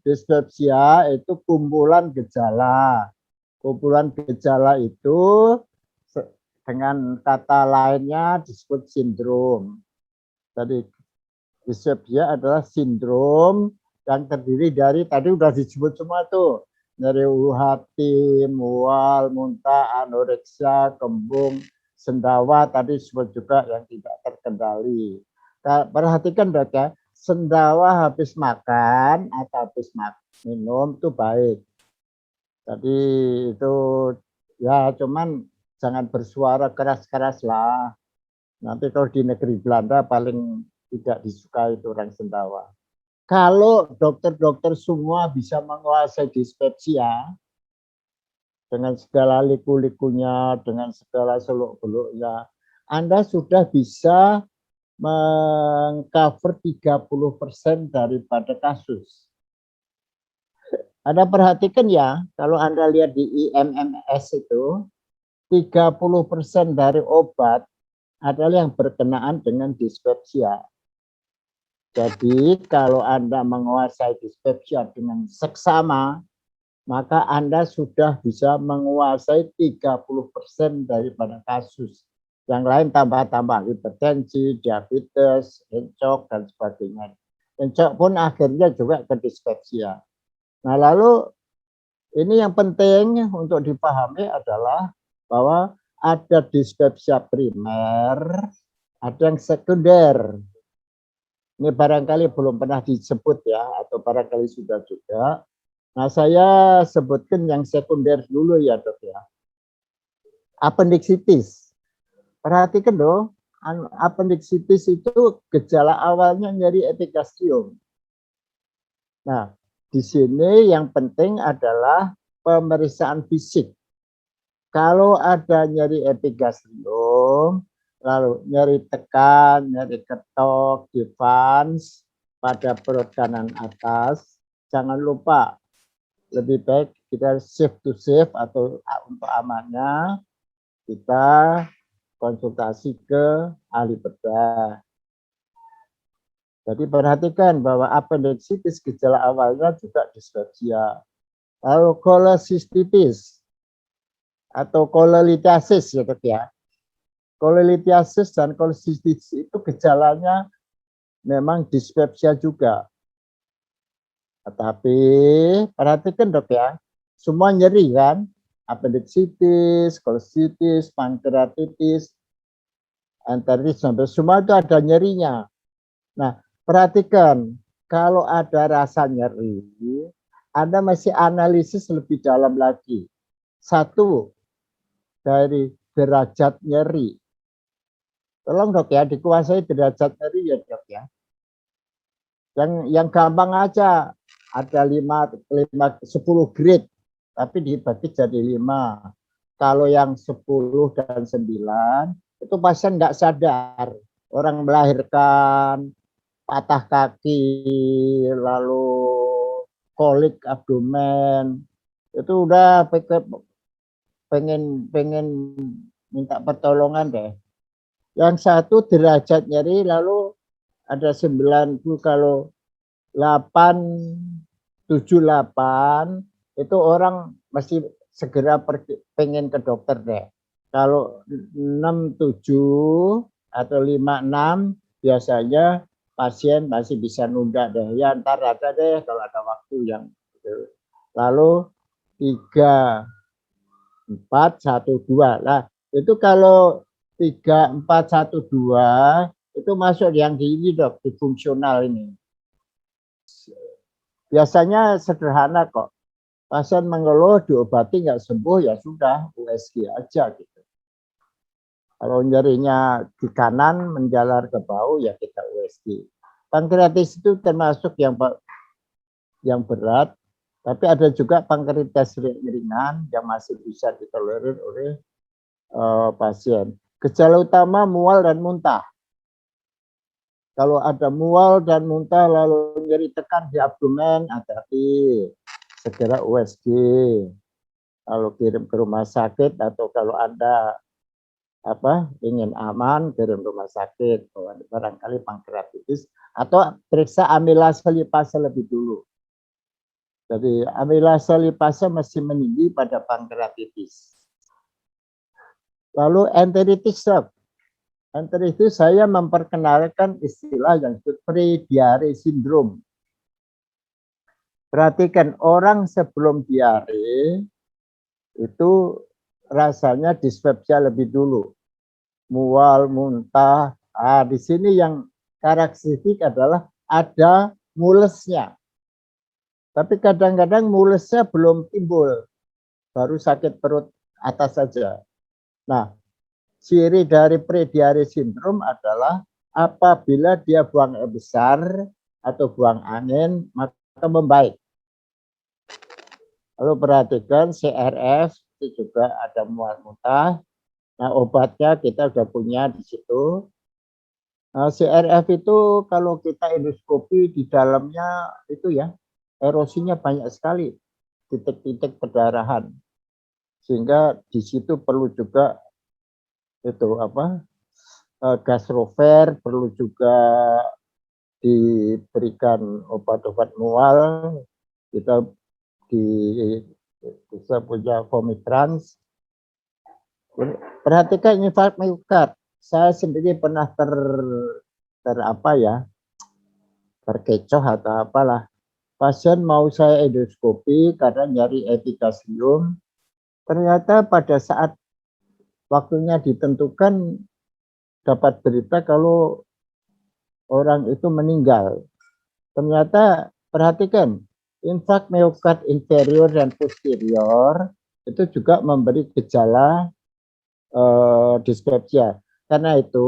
Dispepsia itu kumpulan gejala. Kumpulan gejala itu dengan kata lainnya disebut sindrom. Jadi dispepsia adalah sindrom yang terdiri dari tadi udah disebut semua tuh, nyeri hati, mual, muntah, anoreksia, kembung, sendawa tadi disebut juga yang tidak terkendali. Perhatikan dok ya, sendawa habis makan atau habis minum itu baik. Jadi itu ya cuman jangan bersuara keras-keras lah. Nanti kalau di negeri Belanda paling tidak disukai itu orang sendawa. Kalau dokter-dokter semua bisa menguasai dispepsia dengan segala liku-likunya, dengan segala seluk-beluknya, Anda sudah bisa mengcover 30% daripada kasus. Anda perhatikan ya, kalau Anda lihat di IMMS itu, 30% dari obat adalah yang berkenaan dengan dispepsia. Jadi kalau Anda menguasai dispepsia dengan seksama, maka Anda sudah bisa menguasai 30% daripada kasus. Yang lain tambah-tambah hipertensi, diabetes, encok, dan sebagainya. Encok pun akhirnya juga ke dispepsia. Nah lalu ini yang penting untuk dipahami adalah bahwa ada dispepsia primer, ada yang sekunder. Ini barangkali belum pernah disebut ya, atau barangkali sudah juga. Nah saya sebutkan yang sekunder dulu ya dok ya. Appendicitis. Perhatikan dong, appendicitis itu gejala awalnya nyeri epigastrium. Nah, di sini yang penting adalah pemeriksaan fisik. Kalau ada nyeri epigastrium, lalu nyeri tekan, nyeri ketok, defans pada perut kanan atas, jangan lupa lebih baik kita shift to shift atau untuk amannya kita konsultasi ke ahli bedah. Jadi perhatikan bahwa appendicitis gejala awalnya juga dispepsia. Lalu kolesistitis atau kolelitiasis ya dok ya. Kolelitiasis dan kolesistitis itu gejalanya memang dispepsia juga. Tetapi perhatikan dok ya, semua nyeri kan, appendicitis, kolesitis, pankreatitis, enteritis, semua itu ada nyerinya. Nah, perhatikan, kalau ada rasa nyeri, Anda masih analisis lebih dalam lagi. Satu, dari derajat nyeri. Tolong dok ya, dikuasai derajat nyeri ya dok ya. Yang gampang aja, ada 10 grade, tapi dibagi jadi 5. Kalau yang 10 dan 9, itu pasien nggak sadar. Orang melahirkan, patah kaki, lalu kolik abdomen, itu udah pengen minta pertolongan deh. Yang satu derajat nyeri, lalu ada 90, kalau 878 itu orang masih segera pengen ke dokter deh. Kalau 67 atau 56 biasanya pasien masih bisa nunda deh. Ya ntar ada deh kalau ada waktu yang gitu. Lalu 3, 4, 1, 2. Nah itu kalau 3, 4, 1, 2 itu masuk yang di ini dok, di fungsional ini. Biasanya sederhana kok. Pasien mengeluh, diobati nggak sembuh, ya sudah USG aja gitu. Kalau nyerinya di kanan menjalar ke bahu, ya kita USG. Pankreatis itu termasuk yang berat, tapi ada juga pankreatis ringan yang masih bisa ditolerir oleh pasien. Gejala utama mual dan muntah. Kalau ada mual dan muntah lalu nyeri tekan di abdomen, hati-hati, segera USG. Lalu kirim ke rumah sakit, atau kalau Anda ingin aman, kirim rumah sakit, barangkali pankreatitis, atau periksa amilase lipase lebih dulu. Jadi amilase lipase masih meninggi pada pankreatitis. Lalu enteritis, Dok. Enteritis saya memperkenalkan istilah yang disebut pre-diare syndrome. Perhatikan, orang sebelum diare itu rasanya dispepsia lebih dulu. Mual, muntah. Di sini yang karakteristik adalah ada mulesnya. Tapi kadang-kadang mulesnya belum timbul, baru sakit perut atas saja. Nah, ciri dari pre-diare syndrome adalah apabila dia buang air besar atau buang angin, maka membaik. Lalu perhatikan CRF itu juga ada mual muntah. Nah, obatnya kita sudah punya di situ. Nah, CRF itu kalau kita endoskopi di dalamnya itu ya, erosinya banyak sekali, titik-titik perdarahan. Sehingga di situ perlu juga itu apa? Gastrofer, perlu juga diberikan obat-obat mual. Kita bisa punya Vomitrans. Perhatikan infark miokard. Saya sendiri pernah apa ya, terkecoh atau apalah. Pasien mau saya endoskopi karena nyari epitasium. Ternyata pada saat waktunya ditentukan dapat berita kalau orang itu meninggal. Ternyata perhatikan, infark miokard inferior dan posterior itu juga memberi gejala dispepsia. Karena itu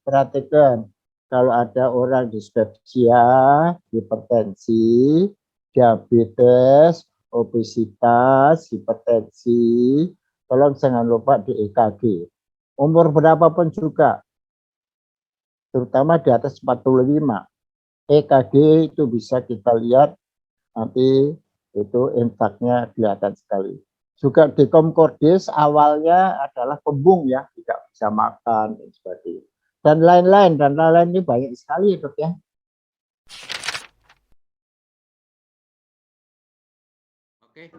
perhatikan, kalau ada orang dispepsia, hipertensi, diabetes, obesitas, hipertensi, tolong jangan lupa di EKG. Umur berapapun juga, terutama di atas 45. EKG itu bisa kita lihat, nanti itu infarknya kelihatan sekali. Juga dekomkordis awalnya adalah kembung ya, tidak bisa makan dan sebagainya. Dan lain-lain ini banyak sekali Dok ya. Oke.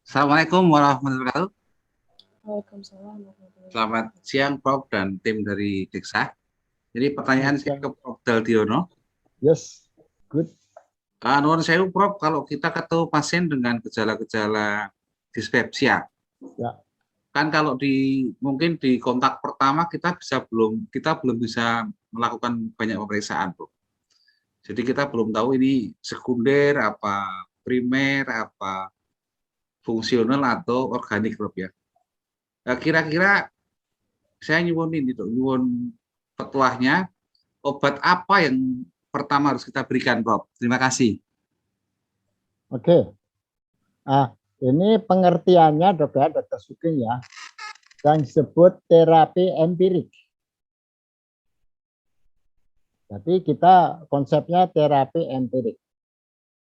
Assalamualaikum warahmatullahi wabarakatuh. Waalaikumsalam warahmatullahi wabarakatuh. Selamat siang Prof dan tim dari Diksa. Jadi pertanyaan saya ke Prof Daldiono. Yes, good. Nuwun sewu Prof, kalau kita ketemu pasien dengan gejala-gejala dispepsia, ya. Kan kalau mungkin di kontak pertama kita belum bisa melakukan banyak pemeriksaan, Prof. Jadi kita belum tahu ini sekunder apa primer apa fungsional atau organik, Prof ya. Nah, kira-kira saya nyuwun petuahnya, obat apa yang pertama harus kita berikan, Prof? Terima kasih. Oke. Nah, ini pengertiannya Dok ya, Dr. Sugeng ya, yang disebut terapi empirik. Jadi kita konsepnya terapi empirik.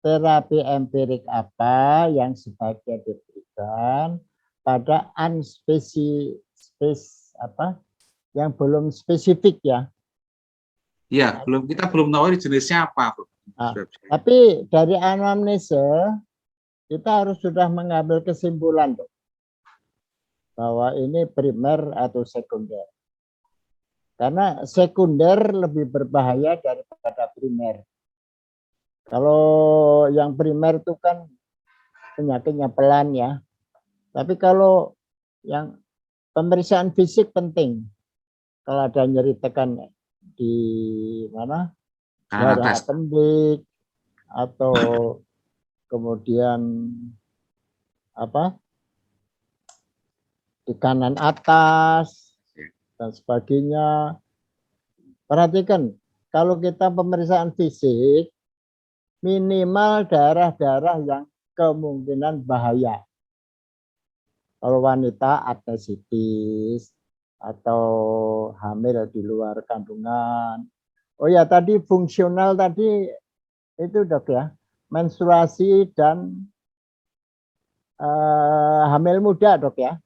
Terapi empirik apa yang sebaiknya diberikan pada yang belum spesifik ya. Iya, kita belum tahu ini jenisnya apa, Bro. Tapi dari anamnese kita harus sudah mengambil kesimpulan Dok, bahwa ini primer atau sekunder. Karena sekunder lebih berbahaya daripada primer. Kalau yang primer itu kan penyakitnya pelan ya. Tapi kalau yang pemeriksaan fisik penting. Kalau ada nyeri tekan di mana? Darah appendix atau kemudian apa? Di kanan atas dan sebagainya. Perhatikan, kalau kita pemeriksaan fisik minimal darah-darah yang kemungkinan bahaya. Kalau wanita atesitis atau hamil di luar kandungan. Oh ya, tadi fungsional tadi itu Dok ya, menstruasi dan hamil muda Dok ya.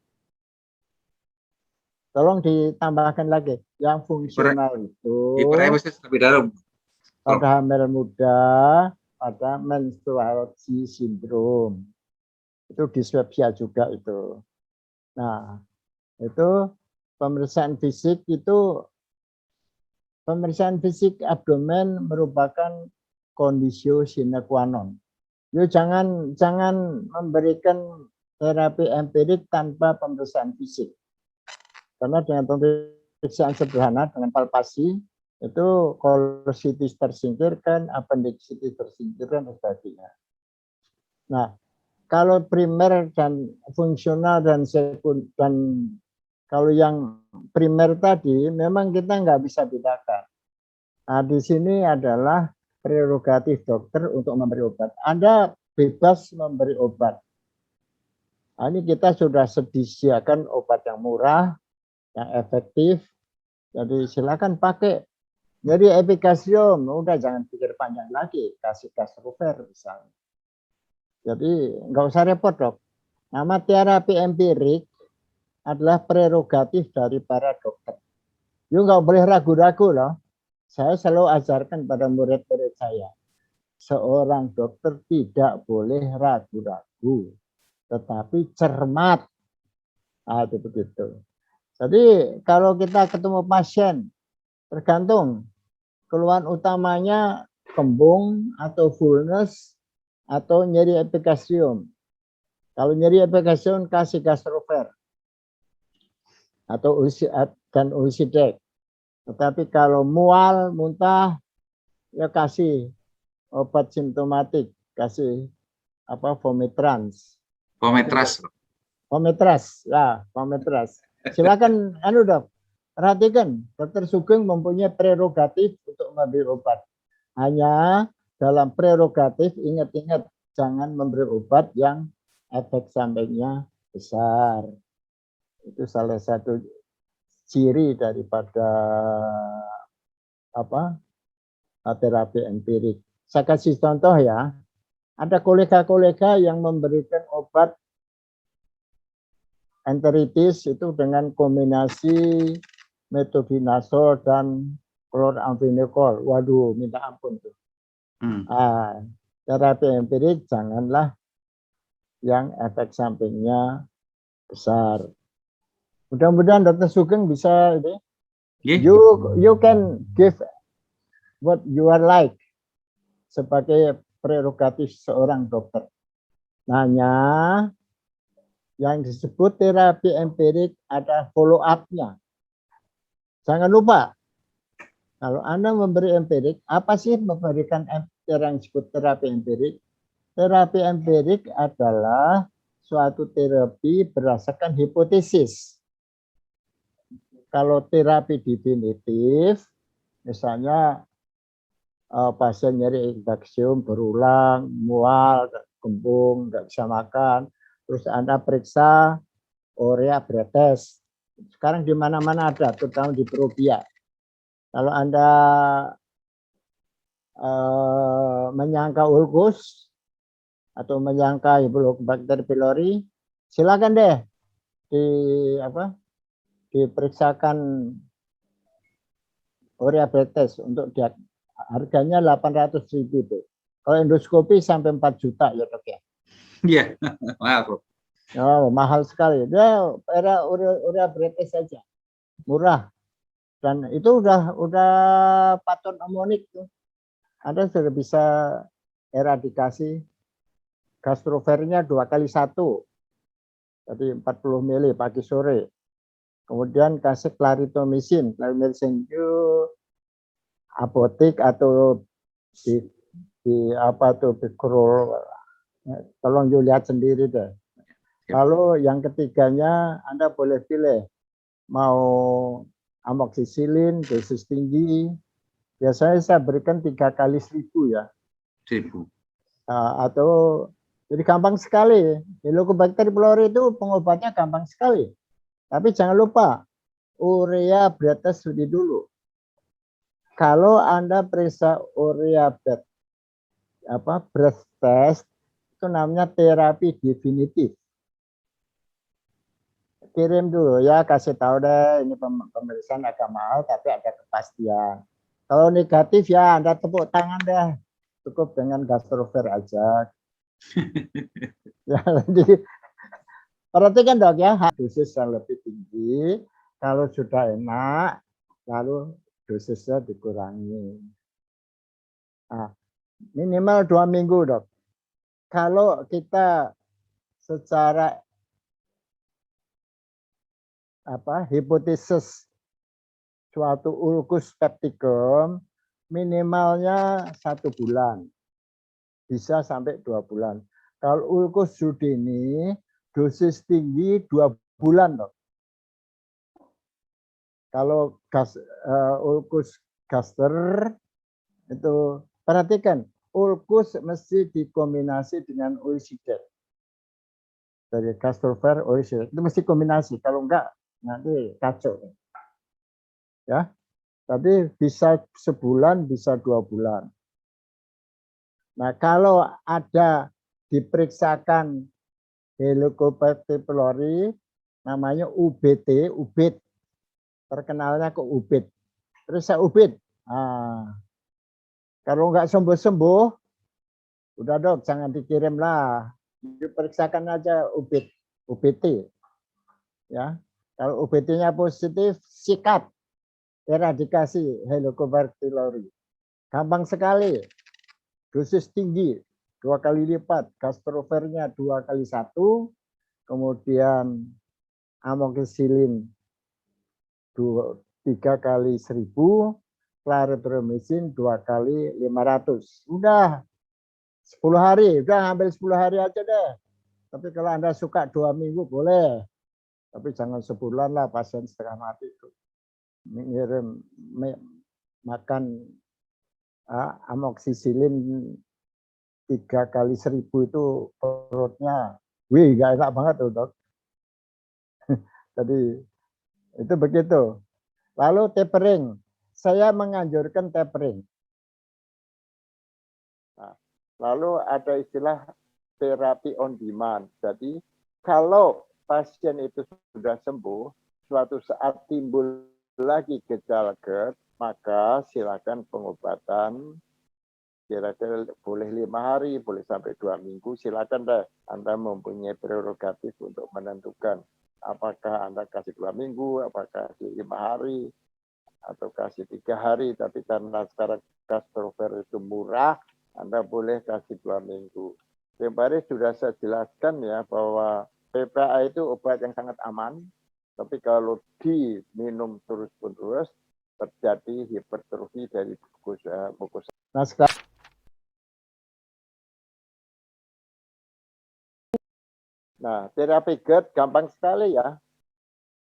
Tolong ditambahkan lagi yang fungsional itu hiperemesis lebih dalam pada hamil muda pada menstruasi sindrom. Itu dispepsia juga itu. Nah, itu pemeriksaan fisik abdomen merupakan kondisio sine qua non. Yuk jangan memberikan terapi empirik tanpa pemeriksaan fisik. Karena dengan pemeriksaan sederhana dengan palpasi itu kolositis tersingkirkan, apendiksitis tersingkirkan dan sebagainya. Nah, kalau primer dan fungsional dan sekunder dan kalau yang primer tadi memang kita nggak bisa bedakan. Nah, di sini adalah prerogatif dokter untuk memberi obat. Anda bebas memberi obat. Nah, ini kita sudah sediakan obat yang murah, yang efektif. Jadi silakan pakai. Jadi epikasium, udah jangan pikir panjang lagi, kasih Castrover misalnya. Jadi nggak usah repot dok. Nama terapi empirik adalah prerogatif dari para dokter. You nggak boleh ragu-ragu loh. Saya selalu ajarkan pada murid-murid saya. Seorang dokter tidak boleh ragu-ragu, tetapi cermat. Nah, itu begitu. Jadi kalau kita ketemu pasien, tergantung keluhan utamanya kembung atau fullness atau nyeri epikasium. Kalau nyeri epikasium kasih Castrover atau Usidec. Tetapi kalau mual, muntah, ya kasih obat simptomatik, kasih Vomitrans. Vomitras, ya, Vomitras. Silakan, dok, perhatikan, Dokter Sugeng mempunyai prerogatif untuk memberi obat. Hanya dalam prerogatif, ingat-ingat, jangan memberi obat yang efek sampingnya besar. Itu salah satu ciri daripada terapi empirik. Saya kasih contoh ya, ada kolega-kolega yang memberikan obat enteritis itu dengan kombinasi metronidazol dan chloramphenicol. Waduh, minta ampun tuh. Terapi empirik janganlah yang efek sampingnya besar. Mudah-mudahan Dokter Sugeng bisa ini. You can give what you are like sebagai prerogatif seorang dokter. Hanya yang disebut terapi empirik ada follow up-nya. Jangan lupa, kalau Anda memberi empirik, apa sih memberikan yang disebut terapi empirik? Terapi empirik adalah suatu terapi berdasarkan hipotesis. Kalau terapi definitif, misalnya pasien nyeri epikasium berulang, mual, kembung, nggak bisa makan, terus Anda periksa urea bretes. Sekarang di mana-mana ada, terutama di Propia. Kalau Anda menyangka ulkus atau menyangka Helicobacter pylori, silakan deh diperiksakan urea bretes untuk harganya 800.000 itu. Kalau endoskopi sampai 4 juta ya dok ya. Iya, mahal bro. Oh, mahal sekali. Dia urea bretes saja, murah. Dan itu udah paton amonik tuh. Anda sudah bisa eradikasi Castrovernya 2x1. Jadi 40 ml pagi sore. Kemudian kasih clarithromycin. Clarithromycin itu apotek atau di tolong you lihat sendiri deh. Lalu yang ketiganya Anda boleh pilih mau amoxicillin dosis tinggi. Biasanya saya berikan 3 kali 1000 ya. 1000. Atau jadi gampang sekali. Helicobacter pylori itu pengobatnya gampang sekali. Tapi jangan lupa urea bretes dulu. Kalau Anda periksa urea breath test itu namanya terapi definitif. Kirim dulu ya, kasih tahu deh ini pemeriksaan agak mahal tapi ada kepastian. Kalau negatif ya Anda tepuk tangan deh. cukup dengan gastrofer aja. Ya, jadi perhatikan dok ya, dosis yang lebih tinggi. Kalau sudah enak, lalu dosisnya dikurangi. Nah, minimal 2 minggu dok. Kalau kita secara hipotesis suatu ulkus peptikum minimalnya 1 bulan, bisa sampai 2 bulan. Kalau ulkus judini dosis tinggi 2 bulan dok. Kalau ulkus gaster itu perhatikan, ulkus mesti dikombinasi dengan uricide. Dari gastrofer uricide itu mesti kombinasi, kalau enggak nanti kacau. Ya, tapi bisa sebulan, bisa 2 bulan. Nah, kalau ada diperiksakan Helicobacter pylori, namanya UBT, ubit. Terkenalnya ke ubit. Periksa ubit. Nah, kalau nggak sembuh-sembuh, udah dok, jangan dikirim lah. Diperiksakan aja ubit, UBT. Ya, kalau UBT-nya positif, sikat eradikasi Helicobacter pylori. Gampang sekali. Dosis tinggi 2 kali lipat, gastrofernya 2 kali 1, kemudian amoxicillin 3 kali 1000, clarithromycin 2 kali 500. Udah 10 hari, udah ambil 10 hari aja deh. Tapi kalau Anda suka 2 minggu boleh. Tapi jangan sebulan lah, pasien setengah mati itu. Mengirim makan amoxicillin 3 kali 1000 itu perutnya, wih gak enak banget tuh dok. Jadi itu begitu. Lalu tapering, saya menganjurkan tapering. Nah, lalu ada istilah terapi on demand. Jadi kalau pasien itu sudah sembuh, suatu saat timbul lagi gejala GERD, maka silakan pengobatan. Kira-kira boleh 5 hari, boleh sampai 2 minggu, silakan deh. Anda mempunyai prerogatif untuk menentukan apakah Anda kasih 2 minggu, apakah kasih 5 hari, atau kasih 3 hari. Tapi karena sekarang gastrofer itu murah, Anda boleh kasih 2 minggu. Kemarin sudah saya jelaskan ya bahwa PPA itu obat yang sangat aman, tapi kalau diminum terus-menerus terjadi hipertrofi dari mukosa. Nah, sekarang terapi GERD gampang sekali ya.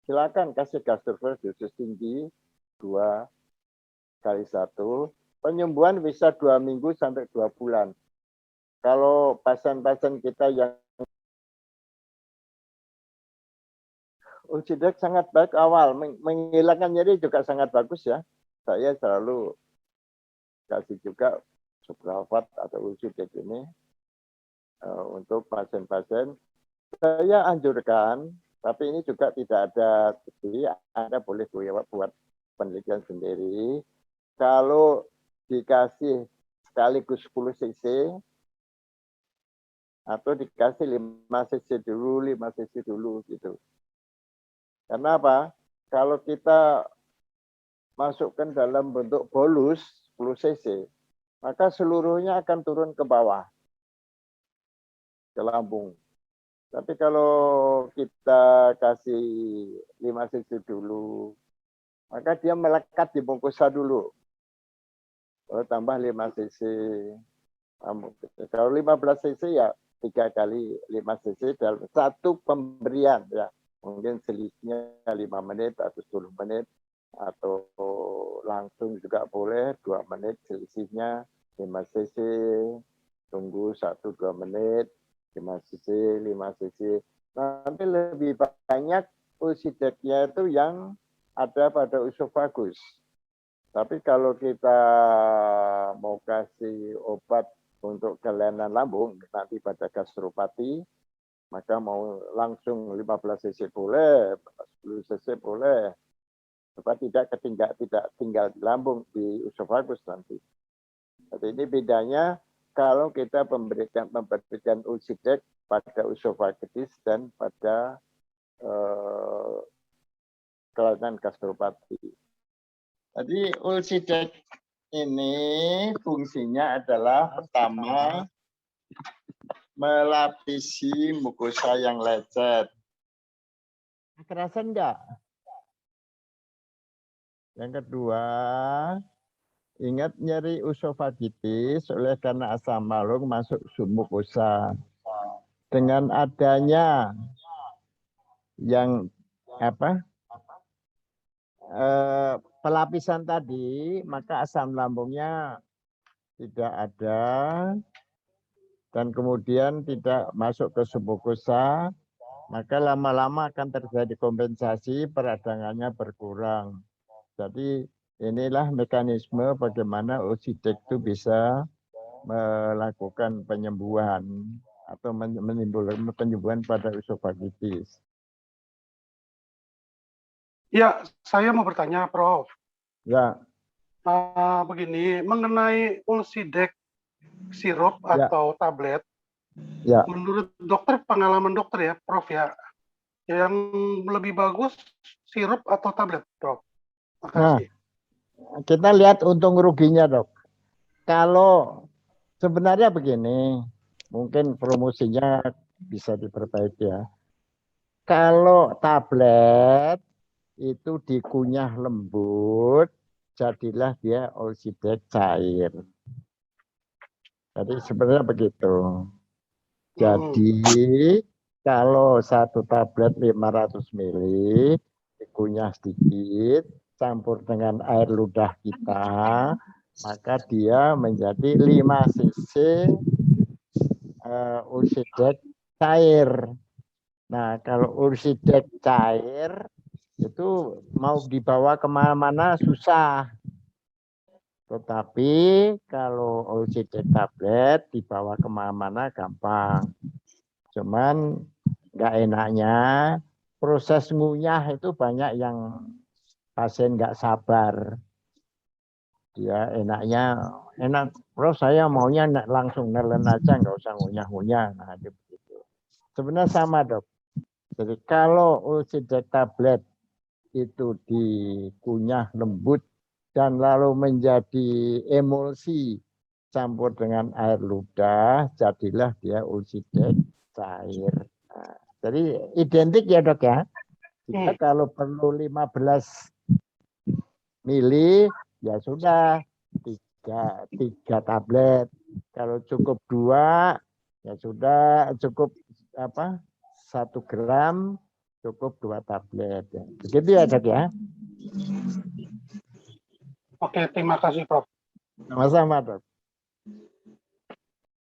Silakan kasih gastrofer dosis tinggi 2 kali 1. Penyembuhan bisa 2 minggu sampai 2 bulan. Kalau pasien-pasien kita yang Ulcidek sangat baik awal, menghilangkan nyeri juga sangat bagus ya. Saya selalu kasih juga Supravit atau Ulcidek ini untuk pasien-pasien. Saya anjurkan, tapi ini juga tidak ada, jadi Anda boleh buat penelitian sendiri. Kalau dikasih sekaligus 10 cc, atau dikasih 5 cc dulu, 5 cc dulu gitu. Karena apa? Kalau kita masukkan dalam bentuk bolus 10 cc, maka seluruhnya akan turun ke bawah, ke lambung. Tapi kalau kita kasih 5 cc dulu, maka dia melekat di mukosa dulu. Kalau tambah 5 cc, kalau 15 cc ya 3 kali 5 cc dalam satu pemberian ya. Mungkin selisihnya 5 menit atau 10 menit, atau langsung juga boleh 2 menit selisihnya 5 cc, tunggu 1-2 menit, 5 cc, 5 cc. Nanti lebih banyak Ulcideknya itu yang ada pada usofagus. Tapi kalau kita mau kasih obat untuk kelainan lambung, nanti pada gastropati, maka mau langsung 15 cc boleh, 10 cc boleh. Supaya tidak tinggal di lambung, di usofagus nanti. Jadi ini bedanya kalau kita memberikan Ulsidex pada usofagitis dan pada kelainan gastropati. Jadi Ulsidex ini fungsinya adalah pertama melapisi mukosa yang lecet. Kerasan enggak? Yang kedua, ingat nyeri usofagitis oleh karena asam malung masuk submukosa. Dengan adanya yang pelapisan tadi, maka asam lambungnya tidak ada dan kemudian tidak masuk ke submukosa, maka lama-lama akan terjadi kompensasi, peradangannya berkurang. Jadi inilah mekanisme bagaimana Ulsidex itu bisa melakukan penyembuhan atau menimbulkan penyembuhan pada usofagitis. Ya, saya mau bertanya, Prof. Ya. Begini, mengenai Ulsidex sirup Ya. atau tablet, Ya. menurut dokter, pengalaman dokter ya, Prof ya, yang lebih bagus sirup atau tablet, Prof? Makasih. Nah, kita lihat untung ruginya, Dok. Kalau sebenarnya begini, mungkin promosinya bisa diperbaiki ya. Kalau tablet itu dikunyah lembut, jadilah dia Ulsidex cair. Jadi sebenarnya begitu. Jadi kalau satu tablet 500 ml dikunyah sedikit, campur dengan air ludah kita, maka dia menjadi 5 cc Ulsidex cair. Nah, kalau Ulsidex cair itu mau dibawa kemana-mana susah. Tetapi kalau Ulsidex tablet dibawa kemana-mana gampang. Cuman nggak enaknya proses ngunyah itu banyak yang pasien nggak sabar. Dia enak, Prof saya maunya langsung nelen aja, nggak usah ngunyah-ngunyah. Nah, begitu. Sebenarnya sama, Dok. Jadi kalau Ulsidex tablet itu dikunyah lembut dan lalu menjadi emulsi campur dengan air ludah, jadilah dia Ulsidex cair. Nah, jadi identik ya, Dok ya. Kita kalau perlu 15 mili ya sudah 3 tablet. Kalau cukup 2 ya sudah cukup 1 gram cukup 2 tablet. Begitu ya, Dok ya. Oke, terima kasih, Prof. Sama-sama, Dok.